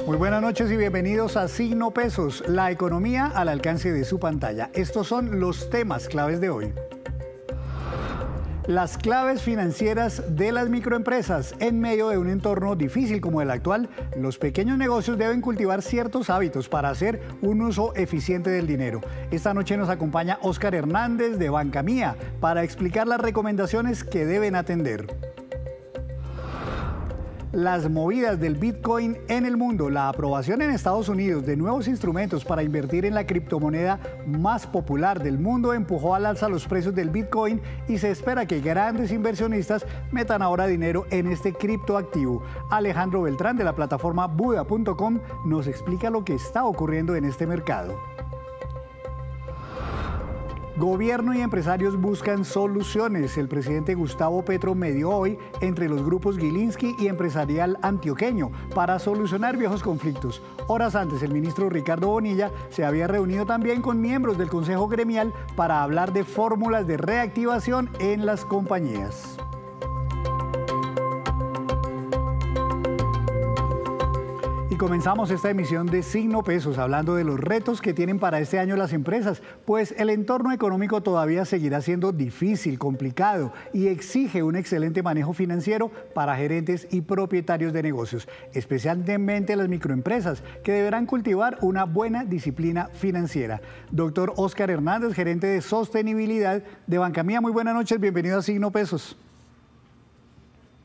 Muy buenas noches y bienvenidos a Signo Pesos, la economía al alcance de su pantalla. Estos son los temas claves de hoy. Las claves financieras de las microempresas. En medio de un entorno difícil como el actual, los pequeños negocios deben cultivar ciertos hábitos para hacer un uso eficiente del dinero. Esta noche nos acompaña Óscar Hernández de Banca Mía para explicar las recomendaciones que deben atender. Las movidas del Bitcoin en el mundo, la aprobación en Estados Unidos de nuevos instrumentos para invertir en la criptomoneda más popular del mundo empujó al alza los precios del Bitcoin y se espera que grandes inversionistas metan ahora dinero en este criptoactivo. Alejandro Beltrán de la plataforma Buda.com nos explica lo que está ocurriendo en este mercado. Gobierno y empresarios buscan soluciones. El presidente Gustavo Petro medió hoy entre los grupos Gilinski y Empresarial Antioqueño para solucionar viejos conflictos. Horas antes, el ministro Ricardo Bonilla se había reunido también con miembros del Consejo Gremial para hablar de fórmulas de reactivación en las compañías. Comenzamos esta emisión de Signo Pesos hablando de los retos que tienen para este año las empresas, pues el entorno económico todavía seguirá siendo difícil, complicado y exige un excelente manejo financiero para gerentes y propietarios de negocios, especialmente las microempresas, que deberán cultivar una buena disciplina financiera. Doctor Óscar Hernández, gerente de sostenibilidad de Banca Mía, muy buenas noches, bienvenido a Signo Pesos.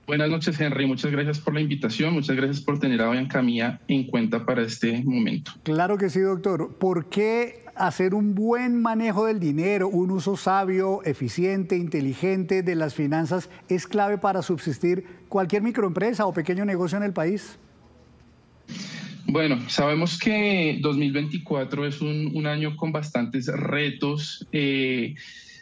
Buenas noches, Henry. Muchas gracias por la invitación. Muchas gracias por tener a Banca Mía en cuenta para este momento. Claro que sí, doctor. ¿Por qué hacer un buen manejo del dinero, un uso sabio, eficiente, inteligente de las finanzas es clave para subsistir cualquier microempresa o pequeño negocio en el país? Bueno, sabemos que 2024 es un año con bastantes retos.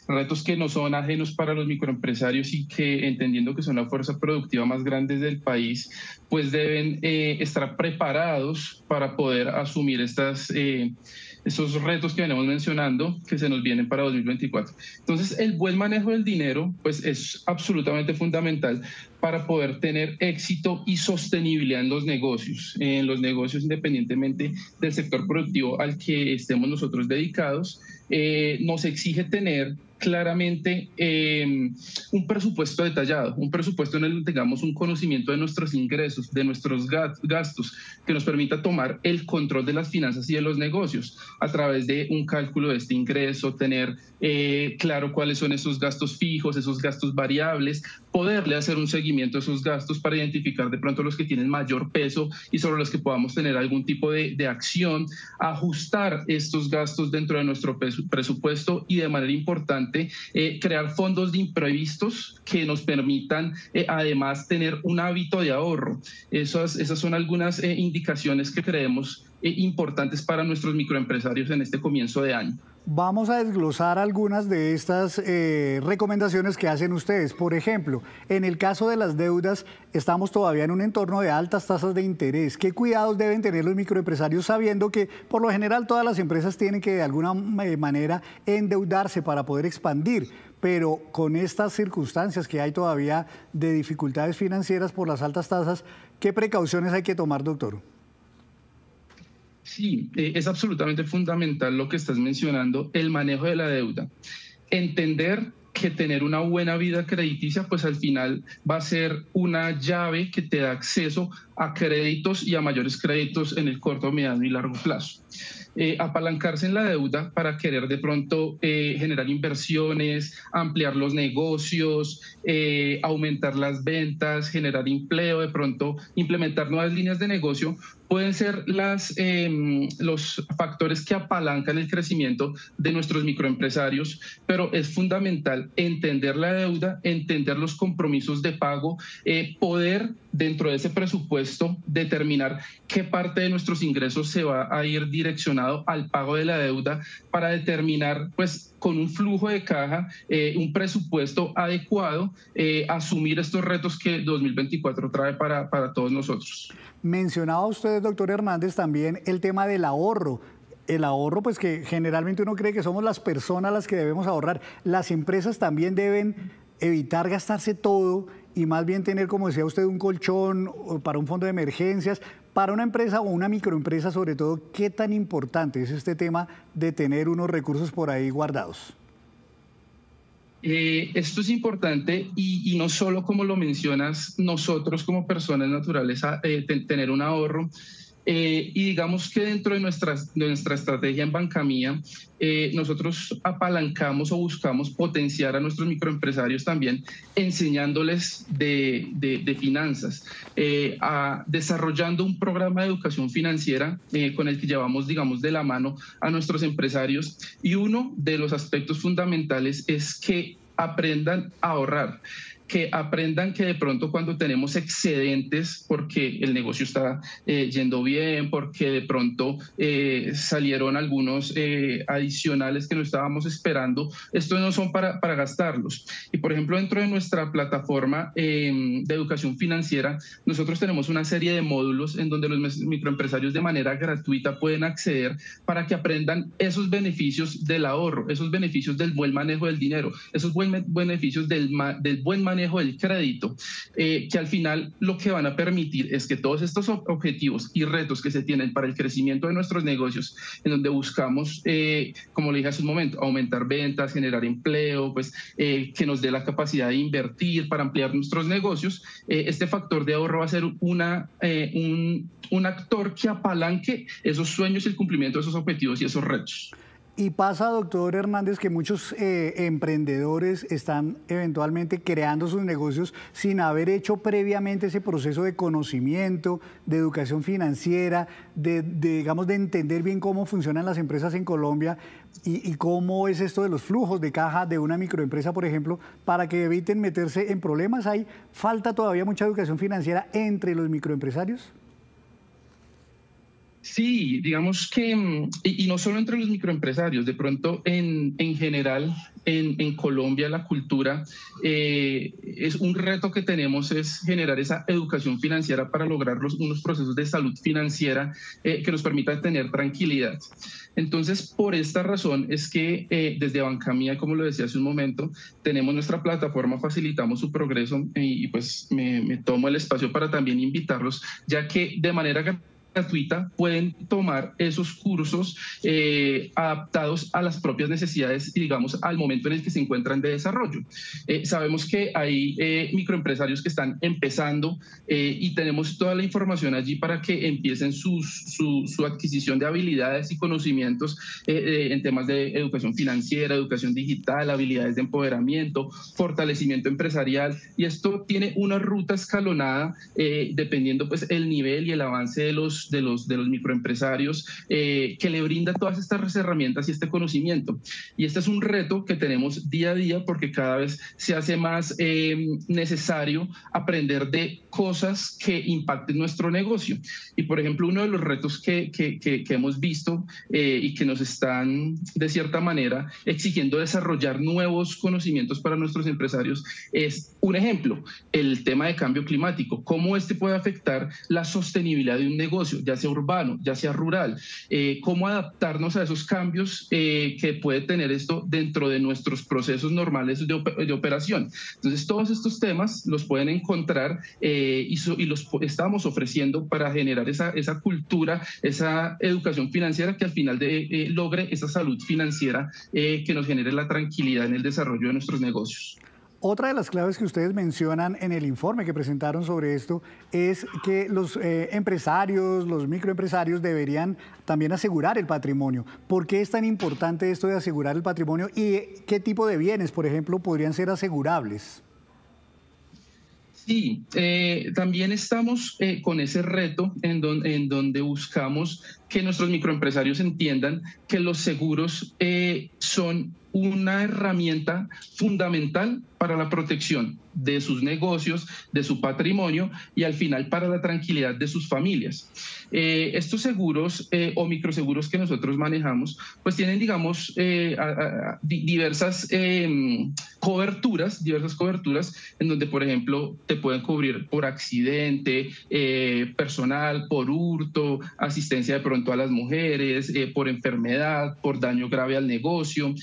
Retos que no son ajenos para los microempresarios y que, entendiendo que son la fuerza productiva más grande del país, pues deben estar preparados para poder asumir estos retos que venimos mencionando que se nos vienen para 2024. Entonces, el buen manejo del dinero pues es absolutamente fundamental para poder tener éxito y sostenibilidad en los negocios independientemente del sector productivo al que estemos nosotros dedicados. Nos exige tener claramente un presupuesto detallado, un presupuesto en el que tengamos un conocimiento de nuestros ingresos, de nuestros gastos, que nos permita tomar el control de las finanzas y de los negocios a través de un cálculo de este ingreso, tener claro cuáles son esos gastos fijos, esos gastos variables, poderle hacer un seguimiento a esos gastos para identificar de pronto los que tienen mayor peso y sobre los que podamos tener algún tipo de acción, ajustar estos gastos dentro de nuestro presupuesto y de manera importante crear fondos de imprevistos que nos permitan además tener un hábito de ahorro. Esas son algunas indicaciones que creemos importantes para nuestros microempresarios en este comienzo de año. Vamos a desglosar algunas de estas recomendaciones que hacen ustedes. Por ejemplo, en el caso de las deudas, estamos todavía en un entorno de altas tasas de interés. ¿Qué cuidados deben tener los microempresarios sabiendo que por lo general todas las empresas tienen que de alguna manera endeudarse para poder expandir? Pero con estas circunstancias que hay todavía de dificultades financieras por las altas tasas, ¿qué precauciones hay que tomar, doctor? Sí, es absolutamente fundamental lo que estás mencionando, el manejo de la deuda. Entender que tener una buena vida crediticia, pues al final va a ser una llave que te da acceso a créditos y a mayores créditos en el corto, mediano y largo plazo. Apalancarse en la deuda para querer de pronto generar inversiones, ampliar los negocios, aumentar las ventas, generar empleo, de pronto implementar nuevas líneas de negocio, pueden ser los factores que apalancan el crecimiento de nuestros microempresarios, pero es fundamental entender la deuda, entender los compromisos de pago, poder dentro de ese presupuesto determinar qué parte de nuestros ingresos se va a ir direccionado al pago de la deuda para determinar, pues, con un flujo de caja, un presupuesto adecuado, asumir estos retos que 2024 trae para todos nosotros. Mencionaba usted, doctor Hernández, también el tema del ahorro. El ahorro, pues que generalmente uno cree que somos las personas las que debemos ahorrar. Las empresas también deben evitar gastarse todo y más bien tener, como decía usted, un colchón para un fondo de emergencias Para una empresa o una microempresa, sobre todo, ¿qué tan importante es este tema de tener unos recursos por ahí guardados? Esto es importante y no solo como lo mencionas, nosotros como personas naturales tener un ahorro. Y digamos que dentro de nuestra estrategia en Bancamía, nosotros apalancamos o buscamos potenciar a nuestros microempresarios también, enseñándoles de finanzas, desarrollando un programa de educación financiera con el que llevamos, digamos, de la mano a nuestros empresarios. Y uno de los aspectos fundamentales es que aprendan a ahorrar, que aprendan que de pronto cuando tenemos excedentes porque el negocio está yendo bien, porque de pronto salieron algunos adicionales que no estábamos esperando, estos no son para gastarlos. Y por ejemplo, dentro de nuestra plataforma de educación financiera, nosotros tenemos una serie de módulos en donde los microempresarios de manera gratuita pueden acceder para que aprendan esos beneficios del ahorro, esos beneficios del buen manejo del dinero, esos beneficios del buen manejo del crédito, que al final lo que van a permitir es que todos estos objetivos y retos que se tienen para el crecimiento de nuestros negocios, en donde buscamos, como le dije hace un momento, aumentar ventas, generar empleo, pues que nos dé la capacidad de invertir para ampliar nuestros negocios, este factor de ahorro va a ser un actor que apalanque esos sueños y el cumplimiento de esos objetivos y esos retos. Y pasa, doctor Hernández, que muchos emprendedores están eventualmente creando sus negocios sin haber hecho previamente ese proceso de conocimiento, de educación financiera, digamos, de entender bien cómo funcionan las empresas en Colombia y cómo es esto de los flujos de caja de una microempresa, por ejemplo, para que eviten meterse en problemas. ¿Hay falta todavía mucha educación financiera entre los microempresarios? Sí, digamos que, y no solo entre los microempresarios, de pronto en general en Colombia la cultura es un reto que tenemos es generar esa educación financiera para lograr unos procesos de salud financiera que nos permitan tener tranquilidad. Entonces, por esta razón es que desde Bancamía, como lo decía hace un momento, tenemos nuestra plataforma, facilitamos su progreso y pues me tomo el espacio para también invitarlos, ya que de manera gratuita pueden tomar esos cursos adaptados a las propias necesidades y digamos al momento en el que se encuentran de desarrollo. Sabemos que hay microempresarios que están empezando y tenemos toda la información allí para que empiecen su adquisición de habilidades y conocimientos en temas de educación financiera, educación digital, habilidades de empoderamiento, fortalecimiento empresarial, y esto tiene una ruta escalonada dependiendo pues el nivel y el avance de los microempresarios que le brinda todas estas herramientas y este conocimiento. Y este es un reto que tenemos día a día porque cada vez se hace más necesario aprender de cosas que impacten nuestro negocio. Y por ejemplo, uno de los retos que hemos visto y que nos están de cierta manera exigiendo desarrollar nuevos conocimientos para nuestros empresarios es, un ejemplo, el tema de cambio climático, cómo este puede afectar la sostenibilidad de un negocio, ya sea urbano, ya sea rural, cómo adaptarnos a esos cambios que puede tener esto dentro de nuestros procesos normales de operación. Entonces, todos estos temas los pueden encontrar y los estamos ofreciendo para generar esa cultura, esa educación financiera que al final logre esa salud financiera que nos genere la tranquilidad en el desarrollo de nuestros negocios. Otra de las claves que ustedes mencionan en el informe que presentaron sobre esto es que los empresarios, los microempresarios deberían también asegurar el patrimonio. ¿Por qué es tan importante esto de asegurar el patrimonio y qué tipo de bienes, por ejemplo, podrían ser asegurables? Sí, también estamos con ese reto en donde buscamos que nuestros microempresarios entiendan que los seguros son una herramienta fundamental para la protección de sus negocios, de su patrimonio y al final para la tranquilidad de sus familias. Estos seguros o microseguros que nosotros manejamos pues tienen digamos diversas coberturas en donde por ejemplo te pueden cubrir por accidente, personal, por hurto, asistencia de pronto pronto a las mujeres, por enfermedad, por daño grave al negocio,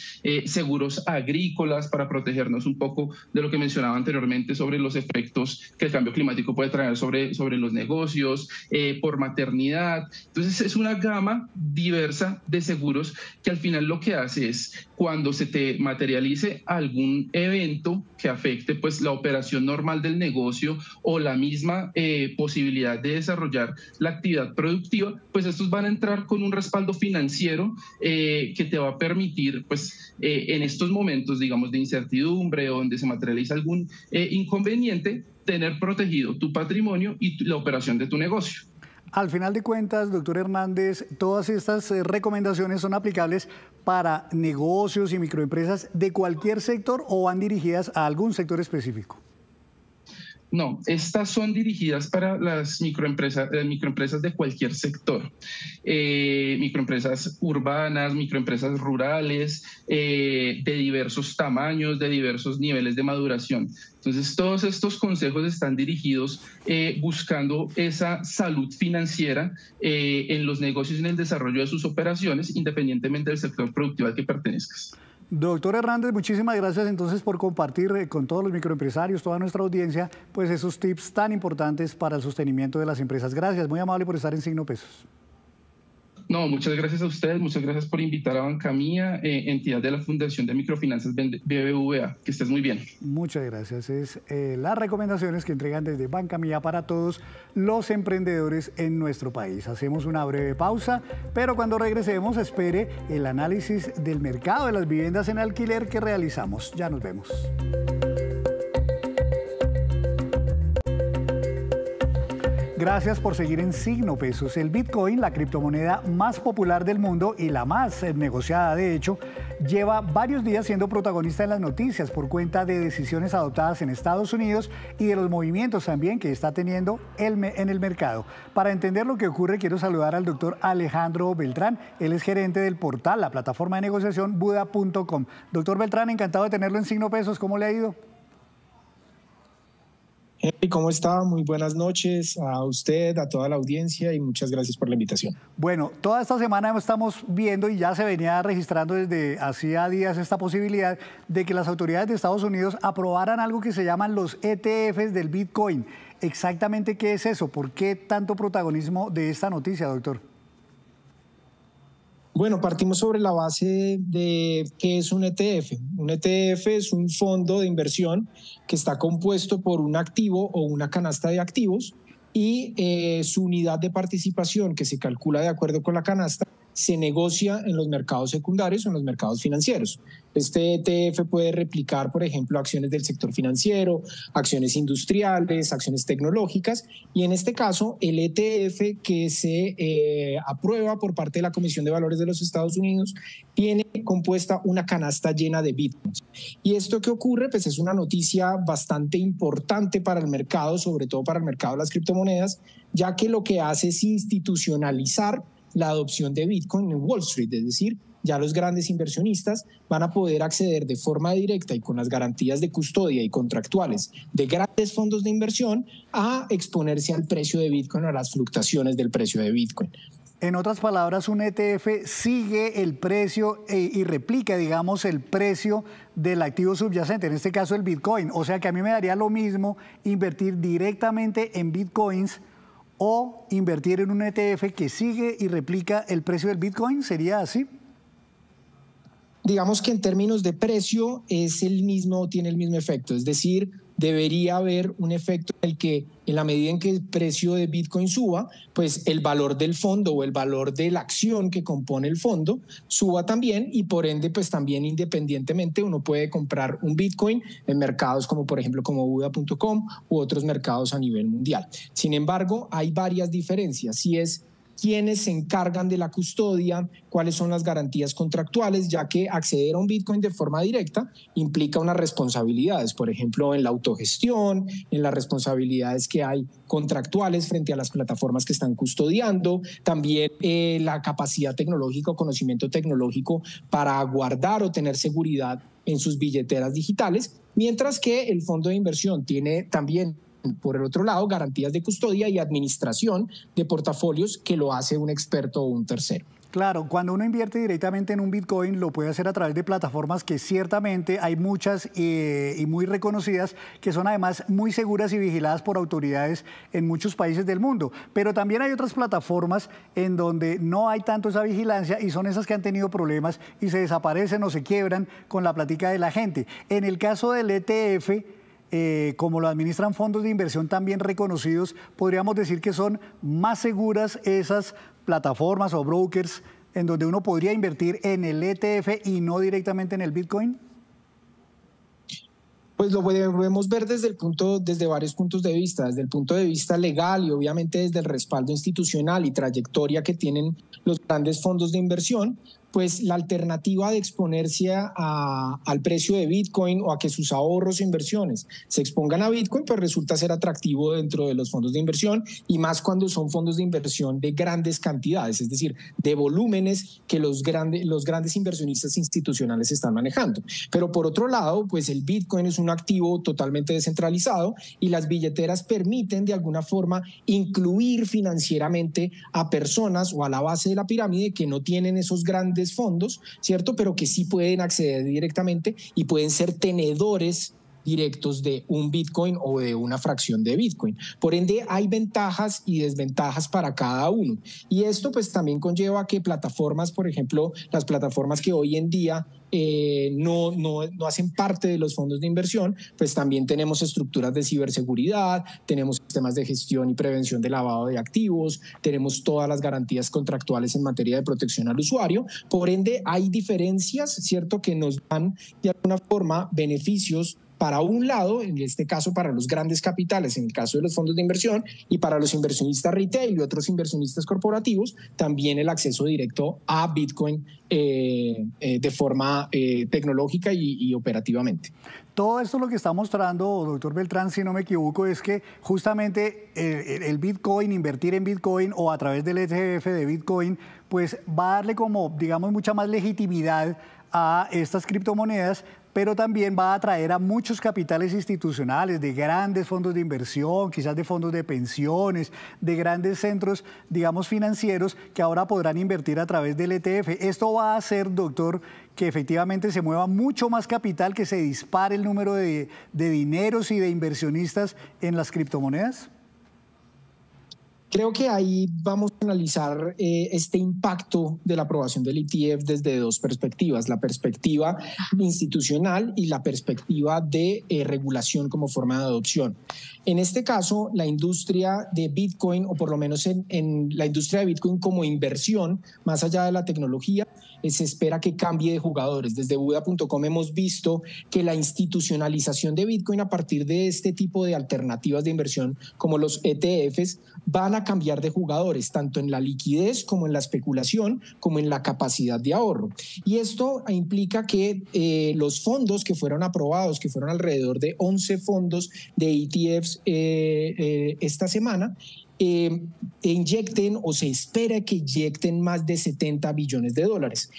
seguros agrícolas para protegernos un poco de lo que mencionaba anteriormente sobre los efectos que el cambio climático puede traer sobre los negocios, por maternidad. Entonces es una gama diversa de seguros que al final lo que hace es, cuando se te materialice algún evento que afecte pues la operación normal del negocio o la misma posibilidad de desarrollar la actividad productiva, pues estos van a entrar con un respaldo financiero que te va a permitir pues en estos momentos, digamos, de incertidumbre o donde se materializa algún inconveniente, tener protegido tu patrimonio y la operación de tu negocio. Al final de cuentas, doctor Hernández, todas estas recomendaciones son aplicables para negocios y microempresas de cualquier sector o van dirigidas a algún sector específico. No, estas son dirigidas para las microempresas de cualquier sector, microempresas urbanas, microempresas rurales, de diversos tamaños, de diversos niveles de maduración. Entonces, todos estos consejos están dirigidos buscando esa salud financiera en los negocios y en el desarrollo de sus operaciones, independientemente del sector productivo al que pertenezcas. Doctor Hernández, muchísimas gracias entonces por compartir con todos los microempresarios, toda nuestra audiencia, pues esos tips tan importantes para el sostenimiento de las empresas. Gracias, muy amable por estar en Signo Pesos. No, muchas gracias a ustedes, muchas gracias por invitar a Banca Mía, entidad de la Fundación de Microfinanzas BBVA. Que estés muy bien. Muchas gracias. Es las recomendaciones que entregan desde Banca Mía para todos los emprendedores en nuestro país. Hacemos una breve pausa, pero cuando regresemos espere el análisis del mercado de las viviendas en alquiler que realizamos. Ya nos vemos. Gracias por seguir en Signo Pesos. El Bitcoin, la criptomoneda más popular del mundo y la más negociada, de hecho, lleva varios días siendo protagonista en las noticias por cuenta de decisiones adoptadas en Estados Unidos y de los movimientos también que está teniendo en el mercado. Para entender lo que ocurre, quiero saludar al doctor Alejandro Beltrán. Él es gerente del portal, la plataforma de negociación Buda.com. Doctor Beltrán, encantado de tenerlo en Signo Pesos. ¿Cómo le ha ido? Hey, ¿cómo está? Muy buenas noches a usted, a toda la audiencia y muchas gracias por la invitación. Bueno, toda esta semana estamos viendo y ya se venía registrando desde hacía días esta posibilidad de que las autoridades de Estados Unidos aprobaran algo que se llaman los ETFs del Bitcoin. ¿Exactamente qué es eso? ¿Por qué tanto protagonismo de esta noticia, doctor? Bueno, partimos sobre la base de qué es un ETF. Un ETF es un fondo de inversión que está compuesto por un activo o una canasta de activos y su unidad de participación, que se calcula de acuerdo con la canasta, se negocia en los mercados secundarios o en los mercados financieros. Este ETF puede replicar, por ejemplo, acciones del sector financiero, acciones industriales, acciones tecnológicas, y en este caso el ETF que se aprueba por parte de la Comisión de Valores de los Estados Unidos tiene compuesta una canasta llena de bitcoins. Y esto que ocurre, pues es una noticia bastante importante para el mercado, sobre todo para el mercado de las criptomonedas, ya que lo que hace es institucionalizar la adopción de Bitcoin en Wall Street, es decir, ya los grandes inversionistas van a poder acceder de forma directa y con las garantías de custodia y contractuales de grandes fondos de inversión a exponerse al precio de Bitcoin, a las fluctuaciones del precio de Bitcoin. En otras palabras, un ETF sigue el precio y replica, digamos, el precio del activo subyacente, en este caso el Bitcoin. O sea que a mí me daría lo mismo invertir directamente en Bitcoins o invertir en un ETF que sigue y replica el precio del Bitcoin. ¿Sería así? Digamos que en términos de precio es el mismo, tiene el mismo efecto, es decir, debería haber un efecto en el que en la medida en que el precio de Bitcoin suba, pues el valor del fondo o el valor de la acción que compone el fondo suba también y por ende pues también independientemente uno puede comprar un Bitcoin en mercados como por ejemplo como Buda.com u otros mercados a nivel mundial. Sin embargo, hay varias diferencias. Si es quiénes se encargan de la custodia, cuáles son las garantías contractuales, ya que acceder a un Bitcoin de forma directa implica unas responsabilidades, por ejemplo, en la autogestión, en las responsabilidades que hay contractuales frente a las plataformas que están custodiando, también la capacidad tecnológica o conocimiento tecnológico para guardar o tener seguridad en sus billeteras digitales, mientras que el fondo de inversión tiene también por el otro lado, garantías de custodia y administración de portafolios que lo hace un experto o un tercero. Claro, cuando uno invierte directamente en un Bitcoin lo puede hacer a través de plataformas que ciertamente hay muchas y muy reconocidas, que son además muy seguras y vigiladas por autoridades en muchos países del mundo. Pero también hay otras plataformas en donde no hay tanto esa vigilancia y son esas que han tenido problemas y se desaparecen o se quiebran con la plática de la gente. En el caso del ETF, como lo administran fondos de inversión también reconocidos, podríamos decir que son más seguras esas plataformas o brokers en donde uno podría invertir en el ETF y no directamente en el Bitcoin. Pues lo podemos ver desde varios puntos de vista, desde el punto de vista legal y obviamente desde el respaldo institucional y trayectoria que tienen los grandes fondos de inversión. Pues la alternativa de exponerse al precio de Bitcoin o a que sus ahorros e inversiones se expongan a Bitcoin, pues resulta ser atractivo dentro de los fondos de inversión, y más cuando son fondos de inversión de grandes cantidades, es decir, de volúmenes que los grandes inversionistas institucionales están manejando. Pero por otro lado, pues el Bitcoin es un activo totalmente descentralizado y las billeteras permiten de alguna forma incluir financieramente a personas o a la base de la pirámide que no tienen esos grandes fondos, ¿cierto? Pero que sí pueden acceder directamente y pueden ser tenedores directos de un Bitcoin o de una fracción de Bitcoin. Por ende, hay ventajas y desventajas para cada uno. Y esto pues también conlleva que plataformas, por ejemplo, las plataformas que hoy en día no hacen parte de los fondos de inversión, pues también tenemos estructuras de ciberseguridad, tenemos sistemas de gestión y prevención de lavado de activos, tenemos todas las garantías contractuales en materia de protección al usuario. Por ende, hay diferencias, ¿cierto?, que nos dan de alguna forma beneficios para un lado, en este caso para los grandes capitales, en el caso de los fondos de inversión, y para los inversionistas retail y otros inversionistas corporativos, también el acceso directo a Bitcoin de forma tecnológica y operativamente. Todo esto lo que está mostrando, doctor Beltrán, si no me equivoco, es que justamente el Bitcoin, invertir en Bitcoin o a través del ETF de Bitcoin, pues va a darle como, digamos, mucha más legitimidad a estas criptomonedas, pero también va a atraer a muchos capitales institucionales de grandes fondos de inversión, quizás de fondos de pensiones, de grandes centros, digamos, financieros, que ahora podrán invertir a través del ETF. Esto va a hacer, doctor, que efectivamente se mueva mucho más capital, que se dispare el número de dineros y de inversionistas en las criptomonedas. Creo que ahí vamos a analizar este impacto de la aprobación del ETF desde dos perspectivas, la perspectiva institucional y la perspectiva de regulación como forma de adopción. En este caso, la industria de Bitcoin, o por lo menos en la industria de Bitcoin como inversión, más allá de la tecnología, se espera que cambie de jugadores. Desde Buda.com hemos visto que la institucionalización de Bitcoin a partir de este tipo de alternativas de inversión como los ETFs van a cambiar de jugadores, tanto en la liquidez como en la especulación, como en la capacidad de ahorro. Y esto implica que los fondos que fueron aprobados, que fueron alrededor de 11 fondos de ETFs esta semana, inyecten o se espera que inyecten más de 70 billones de dólares.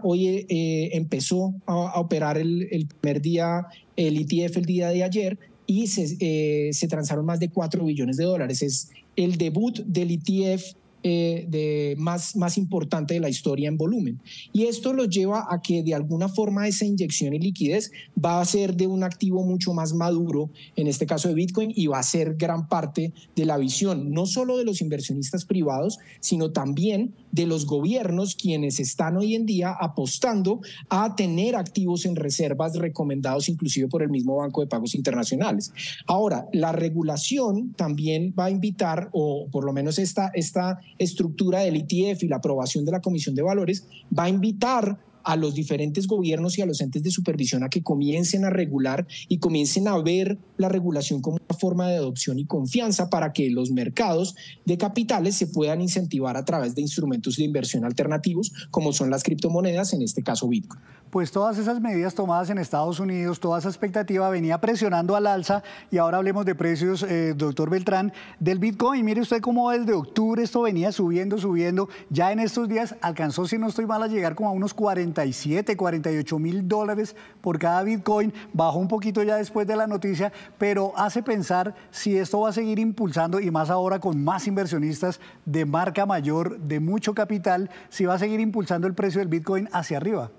Hoy empezó a operar el primer día, el ETF el día de ayer, y se transaron más de 4 billones de dólares. Es el debut del ETF más importante de la historia en volumen. Y esto lo lleva a que de alguna forma esa inyección y liquidez va a ser de un activo mucho más maduro, en este caso de Bitcoin, y va a ser gran parte de la visión, no solo de los inversionistas privados, sino también de los gobiernos, quienes están hoy en día apostando a tener activos en reservas recomendados inclusive por el mismo Banco de Pagos Internacionales. Ahora, la regulación también va a invitar, o por lo menos esta estructura del ETF y la aprobación de la Comisión de Valores va a invitar a los diferentes gobiernos y a los entes de supervisión a que comiencen a regular y comiencen a ver la regulación como una forma de adopción y confianza para que los mercados de capitales se puedan incentivar a través de instrumentos de inversión alternativos como son las criptomonedas, en este caso Bitcoin. Pues todas esas medidas tomadas en Estados Unidos, toda esa expectativa venía presionando al alza, y ahora hablemos de precios, doctor Beltrán, del Bitcoin. Mire usted cómo desde octubre esto venía subiendo, ya en estos días alcanzó, si no estoy mal, a llegar como a unos $40,000 47, 48 mil dólares por cada Bitcoin. Bajó un poquito ya después de la noticia, pero hace pensar si esto va a seguir impulsando, y más ahora con más inversionistas de marca mayor, de mucho capital, si va a seguir impulsando el precio del Bitcoin hacia arriba.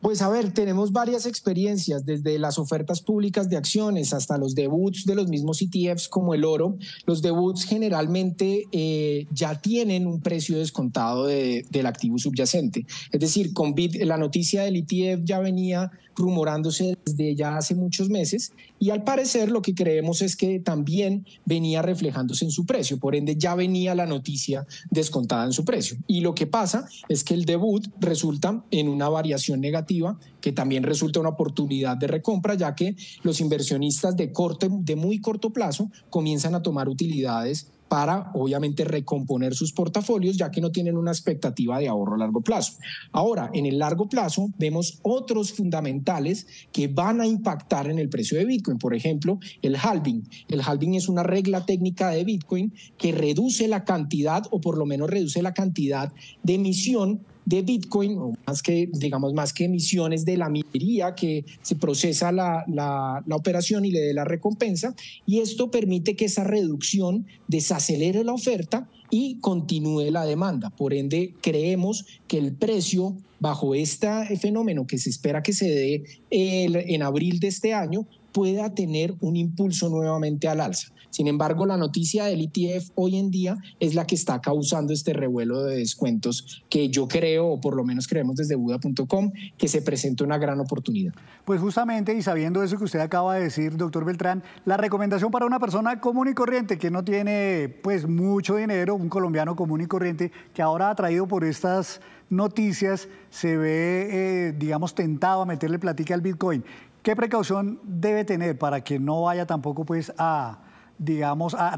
Pues a ver, tenemos varias experiencias, desde las ofertas públicas de acciones hasta los debuts de los mismos ETFs como el oro. Los debuts generalmente ya tienen un precio descontado del activo subyacente. Es decir, con la noticia del ETF ya venía rumorándose desde ya hace muchos meses, y al parecer lo que creemos es que también venía reflejándose en su precio, por ende ya venía la noticia descontada en su precio. Y lo que pasa es que el debut resulta en una variación negativa, que también resulta una oportunidad de recompra, ya que los inversionistas de muy corto plazo comienzan a tomar utilidades para, obviamente, recomponer sus portafolios, ya que no tienen una expectativa de ahorro a largo plazo. Ahora, en el largo plazo, vemos otros fundamentales que van a impactar en el precio de Bitcoin. Por ejemplo, el halving. El halving es una regla técnica de Bitcoin que reduce la cantidad, o por lo menos reduce la cantidad de emisión de Bitcoin, o más que emisiones de la minería que se procesa la operación y le dé la recompensa, y esto permite que esa reducción desacelere la oferta y continúe la demanda. Por ende, creemos que el precio bajo este fenómeno que se espera que se dé en abril de este año pueda tener un impulso nuevamente al alza. Sin embargo, la noticia del ETF hoy en día es la que está causando este revuelo de descuentos que yo creo, o por lo menos creemos desde Buda.com, que se presenta una gran oportunidad. Pues justamente, y sabiendo eso que usted acaba de decir, doctor Beltrán, la recomendación para una persona común y corriente que no tiene pues mucho dinero, un colombiano común y corriente, que ahora atraído por estas noticias se ve, digamos, tentado a meterle platica al Bitcoin. ¿Qué precaución debe tener para que no vaya tampoco pues a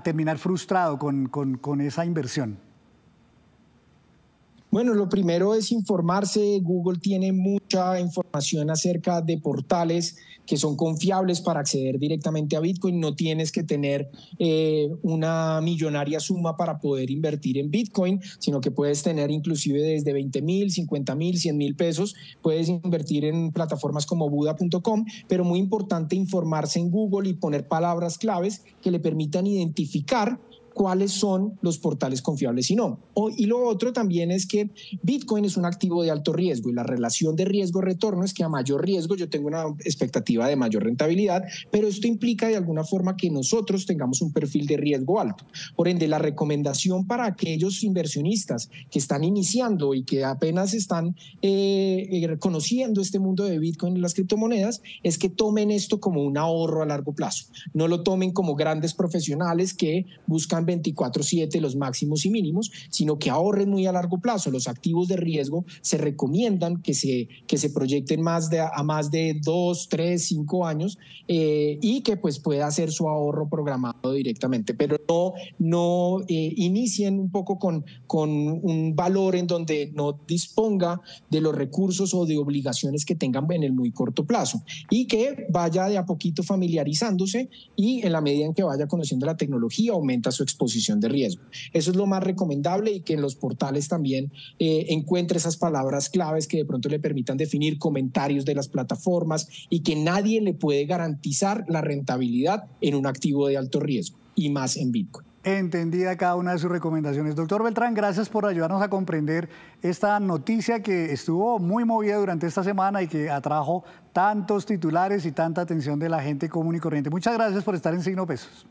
terminar frustrado con esa inversión? Bueno, lo primero es informarse. Google tiene mucha información acerca de portales que son confiables para acceder directamente a Bitcoin. No tienes que tener una millonaria suma para poder invertir en Bitcoin, sino que puedes tener inclusive desde 20,000, 50,000, 100,000 pesos. Puedes invertir en plataformas como Buda.com, pero muy importante informarse en Google y poner palabras claves que le permitan identificar cuáles son los portales confiables y no. Y lo otro también es que Bitcoin es un activo de alto riesgo, y la relación de riesgo-retorno es que a mayor riesgo yo tengo una expectativa de mayor rentabilidad, pero esto implica de alguna forma que nosotros tengamos un perfil de riesgo alto. Por ende, la recomendación para aquellos inversionistas que están iniciando y que apenas están conociendo este mundo de Bitcoin y las criptomonedas es que tomen esto como un ahorro a largo plazo. No lo tomen como grandes profesionales que buscan 24/7 los máximos y mínimos, sino que ahorren muy a largo plazo. Los activos de riesgo se recomiendan que se proyecten a más de 2, 3, 5 años y que pues pueda hacer su ahorro programado directamente, pero no inicien un poco con un valor en donde no disponga de los recursos o de obligaciones que tengan en el muy corto plazo, y que vaya de a poquito familiarizándose, y en la medida en que vaya conociendo la tecnología aumenta su exposición de riesgo. Eso es lo más recomendable, y que en los portales también encuentre esas palabras claves que de pronto le permitan definir comentarios de las plataformas, y que nadie le puede garantizar la rentabilidad en un activo de alto riesgo, y más en Bitcoin. Entendida cada una de sus recomendaciones. Doctor Beltrán, gracias por ayudarnos a comprender esta noticia que estuvo muy movida durante esta semana y que atrajo tantos titulares y tanta atención de la gente común y corriente. Muchas gracias por estar en Signo Pesos.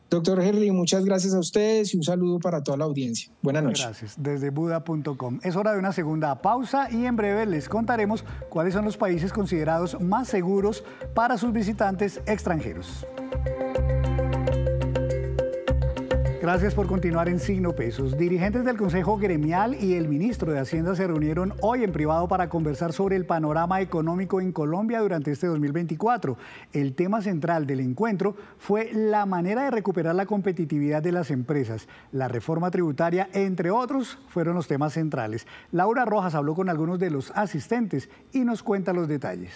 Doctor Henry, muchas gracias a ustedes y un saludo para toda la audiencia. Buenas noches. Gracias. Desde Buda.com. Es hora de una segunda pausa y en breve les contaremos cuáles son los países considerados más seguros para sus visitantes extranjeros. Gracias por continuar en Signo Pesos. Dirigentes del Consejo Gremial y el ministro de Hacienda se reunieron hoy en privado para conversar sobre el panorama económico en Colombia durante este 2024. El tema central del encuentro fue la manera de recuperar la competitividad de las empresas. La reforma tributaria, entre otros, fueron los temas centrales. Laura Rojas habló con algunos de los asistentes y nos cuenta los detalles.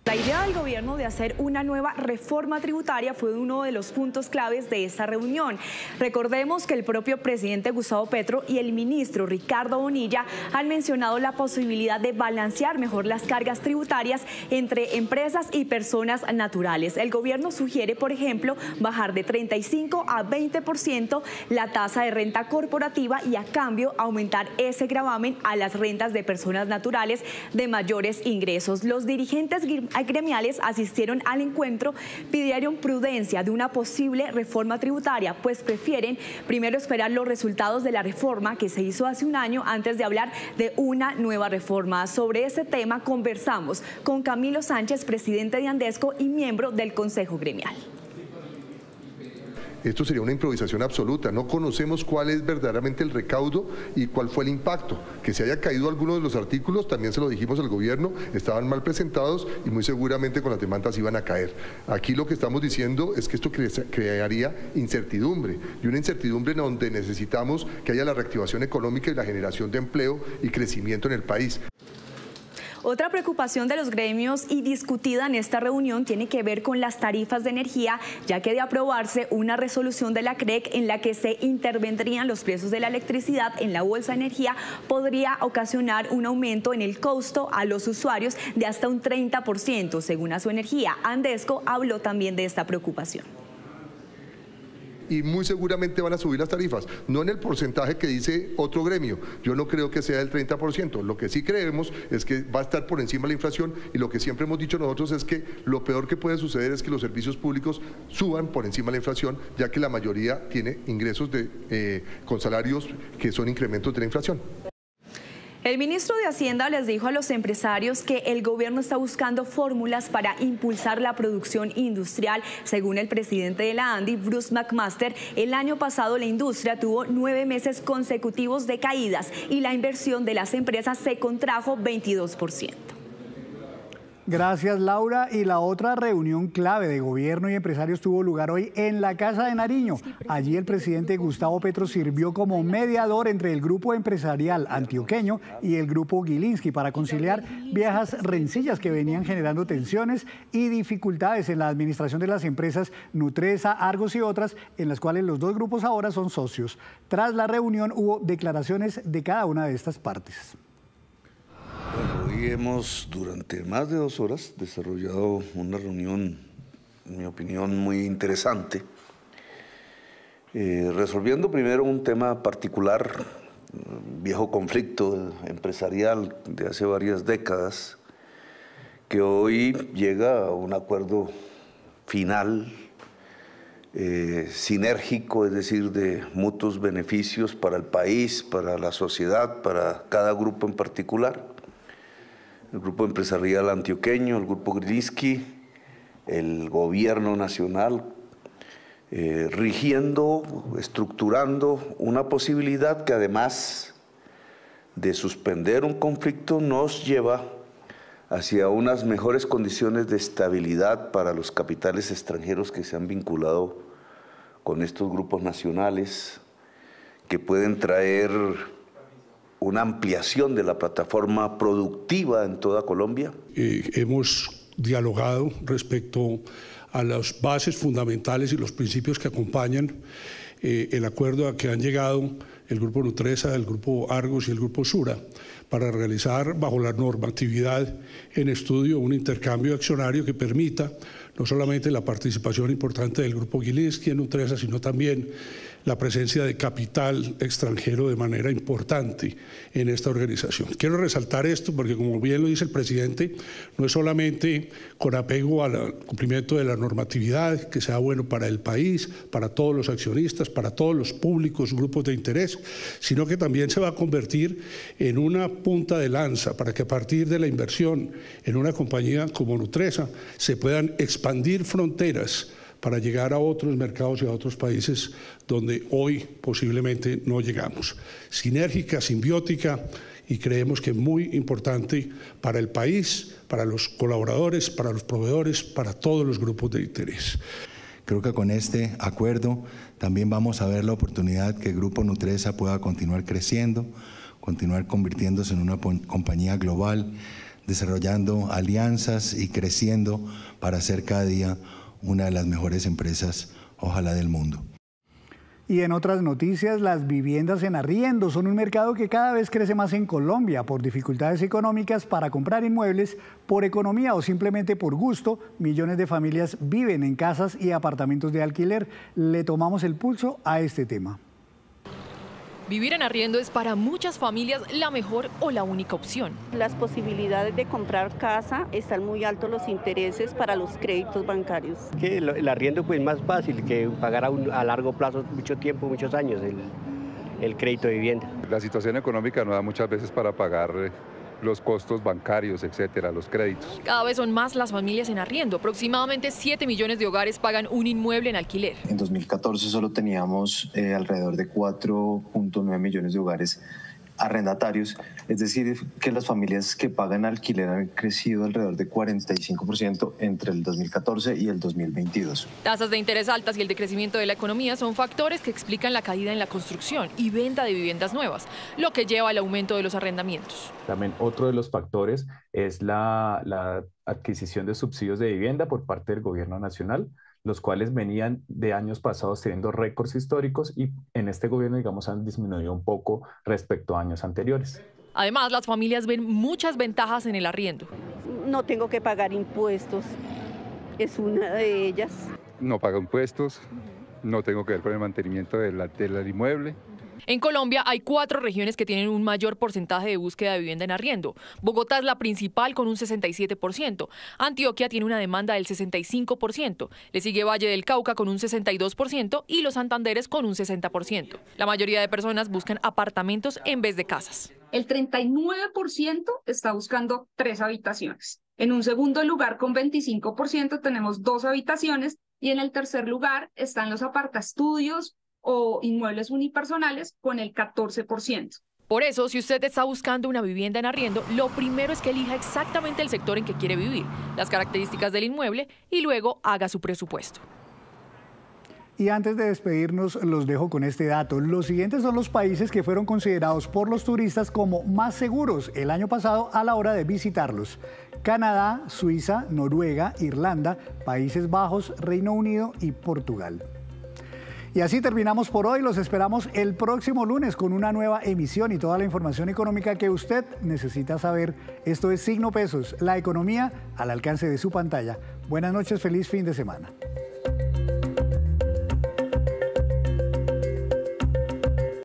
La idea del gobierno de hacer una nueva reforma tributaria fue uno de los puntos claves de esta reunión. Recordemos que el propio presidente Gustavo Petro y el ministro Ricardo Bonilla han mencionado la posibilidad de balancear mejor las cargas tributarias entre empresas y personas naturales. El gobierno sugiere, por ejemplo, bajar de 35 a 20% la tasa de renta corporativa y a cambio aumentar ese gravamen a las rentas de personas naturales de mayores ingresos. Los dirigentes gremiales asistieron al encuentro, pidieron prudencia de una posible reforma tributaria, pues prefieren primero esperar los resultados de la reforma que se hizo hace un año antes de hablar de una nueva reforma. Sobre este tema conversamos con Camilo Sánchez, presidente de Andesco y miembro del Consejo Gremial. Esto sería una improvisación absoluta, no conocemos cuál es verdaderamente el recaudo y cuál fue el impacto. Que se haya caído alguno de los artículos, también se lo dijimos al gobierno, estaban mal presentados y muy seguramente con las demandas iban a caer. Aquí lo que estamos diciendo es que esto crearía incertidumbre, y una incertidumbre en donde necesitamos que haya la reactivación económica y la generación de empleo y crecimiento en el país. Otra preocupación de los gremios y discutida en esta reunión tiene que ver con las tarifas de energía, ya que de aprobarse una resolución de la CREC en la que se intervendrían los precios de la electricidad en la bolsa de energía, podría ocasionar un aumento en el costo a los usuarios de hasta un 30%, según a su energía. Andesco habló también de esta preocupación. Y muy seguramente van a subir las tarifas, no en el porcentaje que dice otro gremio. Yo no creo que sea del 30%, lo que sí creemos es que va a estar por encima de la inflación, y lo que siempre hemos dicho nosotros es que lo peor que puede suceder es que los servicios públicos suban por encima de la inflación, ya que la mayoría tiene ingresos con salarios que son incrementos de la inflación. El ministro de Hacienda les dijo a los empresarios que el gobierno está buscando fórmulas para impulsar la producción industrial. Según el presidente de la ANDI, Bruce McMaster, el año pasado la industria tuvo 9 meses consecutivos de caídas y la inversión de las empresas se contrajo 22%. Gracias, Laura. Y la otra reunión clave de gobierno y empresarios tuvo lugar hoy en la Casa de Nariño. Allí el presidente Gustavo Petro sirvió como mediador entre el grupo empresarial antioqueño y el grupo Gilinski para conciliar viejas rencillas que venían generando tensiones y dificultades en la administración de las empresas Nutresa, Argos y otras, en las cuales los dos grupos ahora son socios. Tras la reunión hubo declaraciones de cada una de estas partes. Bueno, hoy hemos durante más de 2 horas desarrollado una reunión, en mi opinión, muy interesante, resolviendo primero un tema particular, un viejo conflicto empresarial de hace varias décadas, que hoy llega a un acuerdo final, sinérgico, es decir, de mutuos beneficios para el país, para la sociedad, para cada grupo en particular. El grupo empresarial antioqueño, el grupo Gilinski, el gobierno nacional, rigiendo, estructurando una posibilidad que además de suspender un conflicto nos lleva hacia unas mejores condiciones de estabilidad para los capitales extranjeros que se han vinculado con estos grupos nacionales, que pueden traer una ampliación de la plataforma productiva en toda Colombia. Hemos dialogado respecto a las bases fundamentales y los principios que acompañan el acuerdo a que han llegado el Grupo Nutresa, el Grupo Argos y el Grupo Sura para realizar bajo la normatividad en estudio un intercambio accionario que permita no solamente la participación importante del Grupo Gilinski en Nutresa, sino también la presencia de capital extranjero de manera importante en esta organización. Quiero resaltar esto porque, como bien lo dice el presidente, no es solamente con apego al cumplimiento de la normatividad, que sea bueno para el país, para todos los accionistas, para todos los públicos, grupos de interés, sino que también se va a convertir en una punta de lanza para que a partir de la inversión en una compañía como Nutresa se puedan expandir fronteras para llegar a otros mercados y a otros países donde hoy posiblemente no llegamos. Sinérgica, simbiótica, y creemos que muy importante para el país, para los colaboradores, para los proveedores, para todos los grupos de interés. Creo que con este acuerdo también vamos a ver la oportunidad que el Grupo Nutresa pueda continuar creciendo, continuar convirtiéndose en una compañía global desarrollando alianzas y creciendo para ser cada día una de las mejores empresas, ojalá del mundo. Y en otras noticias, las viviendas en arriendo son un mercado que cada vez crece más en Colombia por dificultades económicas para comprar inmuebles, por economía o simplemente por gusto. Millones de familias viven en casas y apartamentos de alquiler. Le tomamos el pulso a este tema. Vivir en arriendo es para muchas familias la mejor o la única opción. Las posibilidades de comprar casa, están muy altos los intereses para los créditos bancarios. Que el arriendo pues más fácil que pagar a largo plazo, mucho tiempo, muchos años, el crédito de vivienda. La situación económica no da muchas veces para pagar los costos bancarios, etcétera, los créditos. Cada vez son más las familias en arriendo. Aproximadamente 7 millones de hogares pagan un inmueble en alquiler. En 2014 solo teníamos alrededor de 4.9 millones de hogares arrendatarios, es decir, que las familias que pagan alquiler han crecido alrededor de 45% entre el 2014 y el 2022. Tasas de interés altas y el decrecimiento de la economía son factores que explican la caída en la construcción y venta de viviendas nuevas, lo que lleva al aumento de los arrendamientos. También otro de los factores es la adquisición de subsidios de vivienda por parte del gobierno nacional, los cuales venían de años pasados teniendo récords históricos y en este gobierno, digamos, han disminuido un poco respecto a años anteriores. Además, las familias ven muchas ventajas en el arriendo. No tengo que pagar impuestos, es una de ellas. No pago impuestos, no tengo que ver con el mantenimiento del inmueble. En Colombia hay 4 regiones que tienen un mayor porcentaje de búsqueda de vivienda en arriendo. Bogotá es la principal con un 67%. Antioquia tiene una demanda del 65%. Le sigue Valle del Cauca con un 62% y Los Santanderes con un 60%. La mayoría de personas buscan apartamentos en vez de casas. El 39% está buscando 3 habitaciones. En un segundo lugar, con 25%, tenemos 2 habitaciones y en el tercer lugar están los apartaestudios o inmuebles unipersonales con el 14%. Por eso, si usted está buscando una vivienda en arriendo, lo primero es que elija exactamente el sector en que quiere vivir, las características del inmueble y luego haga su presupuesto. Y antes de despedirnos, los dejo con este dato. Los siguientes son los países que fueron considerados por los turistas como más seguros el año pasado a la hora de visitarlos: Canadá, Suiza, Noruega, Irlanda, Países Bajos, Reino Unido y Portugal. Y así terminamos por hoy. Los esperamos el próximo lunes con una nueva emisión y toda la información económica que usted necesita saber. Esto es Signo Pesos, la economía al alcance de su pantalla. Buenas noches, feliz fin de semana.